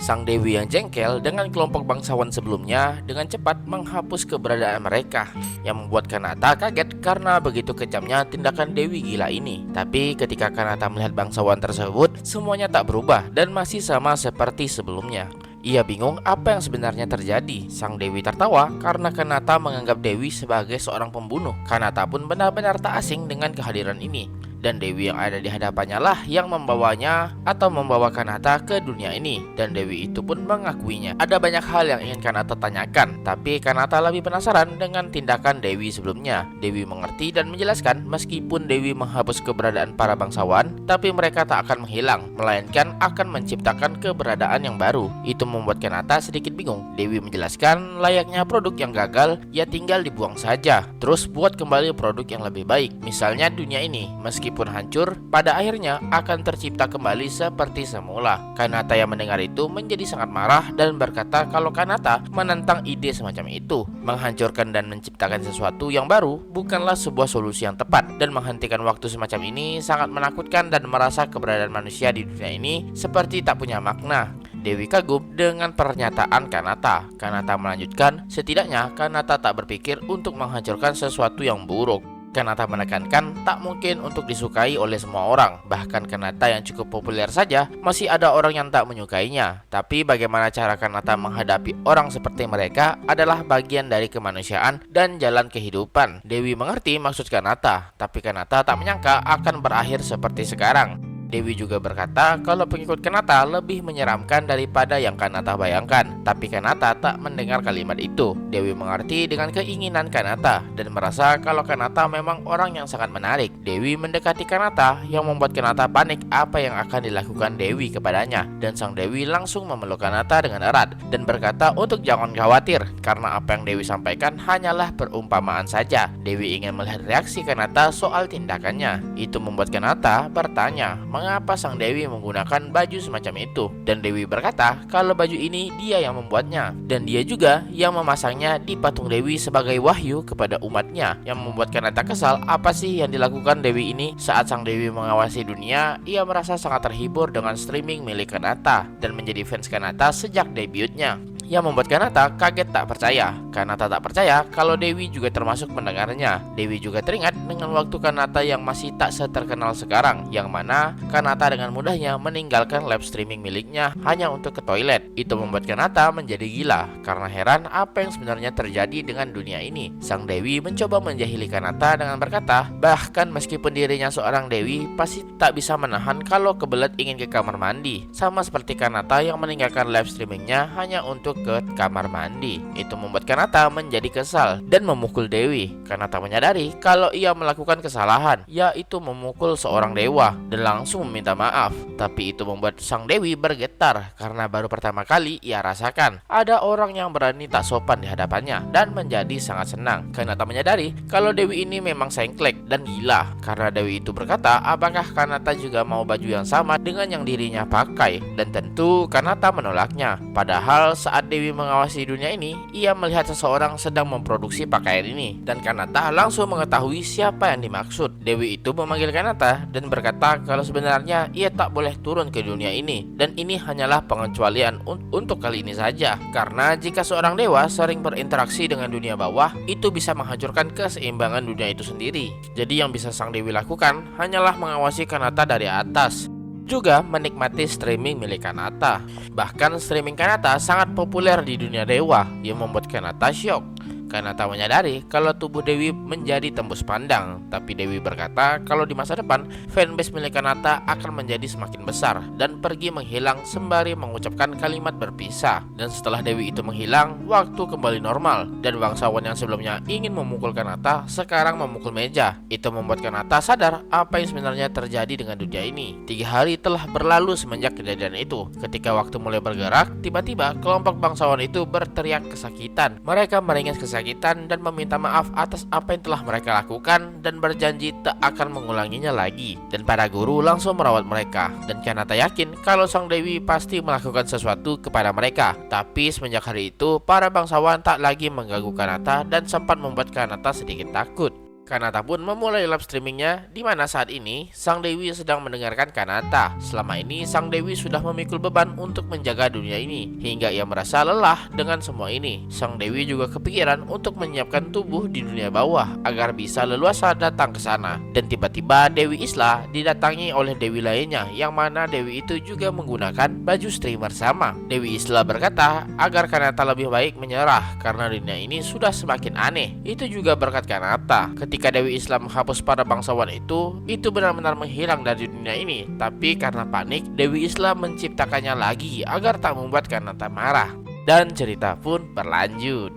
Sang Dewi yang jengkel dengan kelompok bangsawan sebelumnya dengan cepat menghapus keberadaan mereka, yang membuat Kanata kaget karena begitu kejamnya tindakan Dewi gila ini. Tapi ketika Kanata melihat bangsawan tersebut, semuanya tak berubah dan masih sama seperti sebelumnya. Ia bingung apa yang sebenarnya terjadi. Sang Dewi tertawa karena Kanata menganggap Dewi sebagai seorang pembunuh. Kanata pun benar-benar tak asing dengan kehadiran ini. Dan Dewi yang ada di hadapannya lah yang membawanya atau membawa Kanata ke dunia ini. Dan Dewi itu pun mengakuinya. Ada banyak hal yang ingin Kanata tanyakan, tapi Kanata lebih penasaran dengan tindakan Dewi sebelumnya. Dewi mengerti dan menjelaskan meskipun Dewi menghapus keberadaan para bangsawan, tapi mereka tak akan menghilang, melainkan akan menciptakan keberadaan yang baru. Itu membuat Kanata sedikit bingung. Dewi menjelaskan layaknya produk yang gagal, ya tinggal dibuang saja, terus buat kembali produk yang lebih baik. Misalnya dunia ini, meskipun hancur, pada akhirnya akan tercipta kembali seperti semula. Kanata yang mendengar itu menjadi sangat marah dan berkata kalau Kanata menentang ide semacam itu. Menghancurkan dan menciptakan sesuatu yang baru bukanlah sebuah solusi yang tepat, dan menghentikan waktu semacam ini sangat menakutkan dan merasa keberadaan manusia di dunia ini seperti tak punya makna. Dewi kagum dengan pernyataan Kanata. Kanata melanjutkan, setidaknya Kanata tak berpikir untuk menghancurkan sesuatu yang buruk. Kanata menekankan tak mungkin untuk disukai oleh semua orang. Bahkan Kanata yang cukup populer saja masih ada orang yang tak menyukainya. Tapi bagaimana cara Kanata menghadapi orang seperti mereka adalah bagian dari kemanusiaan dan jalan kehidupan. Dewi mengerti maksud Kanata, tapi Kanata tak menyangka akan berakhir seperti sekarang. Dewi juga berkata kalau pengikut Kanata lebih menyeramkan daripada yang Kanata bayangkan. Tapi Kanata tak mendengar kalimat itu. Dewi mengerti dengan keinginan Kanata dan merasa kalau Kanata memang orang yang sangat menarik. Dewi mendekati Kanata yang membuat Kanata panik apa yang akan dilakukan Dewi kepadanya. Dan sang Dewi langsung memeluk Kanata dengan erat dan berkata untuk jangan khawatir, karena apa yang Dewi sampaikan hanyalah perumpamaan saja. Dewi ingin melihat reaksi Kanata soal tindakannya. Itu membuat Kanata bertanya mengapa sang Dewi menggunakan baju semacam itu. Dan Dewi berkata kalau baju ini dia yang membuatnya, dan dia juga yang memasangnya di patung Dewi sebagai wahyu kepada umatnya. Yang membuat Kanata kesal, apa sih yang dilakukan Dewi ini? Saat sang Dewi mengawasi dunia, ia merasa sangat terhibur dengan streaming milik Kanata dan menjadi fans Kanata sejak debutnya, yang membuat Kanata kaget tak percaya. Kanata tak percaya kalau Dewi juga termasuk mendengarnya. Dewi juga teringat dengan waktu Kanata yang masih tak seterkenal sekarang, yang mana Kanata dengan mudahnya meninggalkan live streaming miliknya hanya untuk ke toilet. Itu membuat Kanata menjadi gila karena heran apa yang sebenarnya terjadi dengan dunia ini. Sang Dewi mencoba menjahili Kanata dengan berkata bahkan meskipun dirinya seorang Dewi pasti tak bisa menahan kalau kebelet ingin ke kamar mandi, sama seperti Kanata yang meninggalkan live streamingnya hanya untuk ke kamar mandi. Itu membuat Kanata menjadi kesal dan memukul Dewi. Kanata menyadari kalau ia melakukan kesalahan, yaitu memukul seorang dewa, dan langsung meminta maaf. Tapi itu membuat sang Dewi bergetar karena baru pertama kali ia rasakan ada orang yang berani tak sopan di hadapannya, dan menjadi sangat senang. Kanata menyadari kalau Dewi ini memang sengklek dan gila. Karena Dewi itu berkata apakah Kanata juga mau baju yang sama dengan yang dirinya pakai, dan tentu Kanata menolaknya. Padahal saat Dewi mengawasi dunia ini, ia melihat seseorang sedang memproduksi pakaian ini, dan Kanata langsung mengetahui siapa yang dimaksud. Dewi itu memanggil Kanata dan berkata kalau sebenarnya ia tak boleh turun ke dunia ini, dan ini hanyalah pengecualian untuk kali ini saja. Karena jika seorang dewa sering berinteraksi dengan dunia bawah, itu bisa menghancurkan keseimbangan dunia itu sendiri. Jadi yang bisa sang Dewi lakukan hanyalah mengawasi Kanata dari atas, juga menikmati streaming milik Kanata. Bahkan streaming Kanata sangat populer di dunia dewa, yang membuat Kanata syok. Kanata menyadari kalau tubuh Dewi menjadi tembus pandang, tapi Dewi berkata kalau di masa depan fanbase milik Kanata akan menjadi semakin besar dan pergi menghilang sembari mengucapkan kalimat berpisah. Dan setelah Dewi itu menghilang, waktu kembali normal dan bangsawan yang sebelumnya ingin memukul Kanata sekarang memukul meja. Itu membuat Kanata sadar apa yang sebenarnya terjadi dengan dunia ini. 3 hari telah berlalu semenjak kejadian itu. Ketika waktu mulai bergerak, tiba-tiba kelompok bangsawan itu berteriak kesakitan. Mereka meringis kesakitan dan meminta maaf atas apa yang telah mereka lakukan dan berjanji tak akan mengulanginya lagi. Dan para guru langsung merawat mereka, dan Kanata yakin kalau sang Dewi pasti melakukan sesuatu kepada mereka. Tapi semenjak hari itu para bangsawan tak lagi mengganggu Kanata dan sempat membuat Kanata sedikit takut. Kanata pun memulai live streamingnya, di mana saat ini Sang Dewi sedang mendengarkan Kanata. Selama ini Sang Dewi sudah memikul beban untuk menjaga dunia ini, hingga ia merasa lelah dengan semua ini. Sang Dewi juga kepikiran untuk menyiapkan tubuh di dunia bawah agar bisa leluasa datang ke sana. Dan tiba-tiba Dewi Isla didatangi oleh Dewi lainnya, yang mana Dewi itu juga menggunakan baju streamer sama. Dewi Isla berkata agar Kanata lebih baik menyerah karena dunia ini sudah semakin aneh. Itu juga berkat Kanata. Ketika Dewi Islam menghapus para bangsawan itu benar-benar menghilang dari dunia ini. Tapi karena panik, Dewi Islam menciptakannya lagi agar tak membuat Kanata marah. Dan cerita pun berlanjut.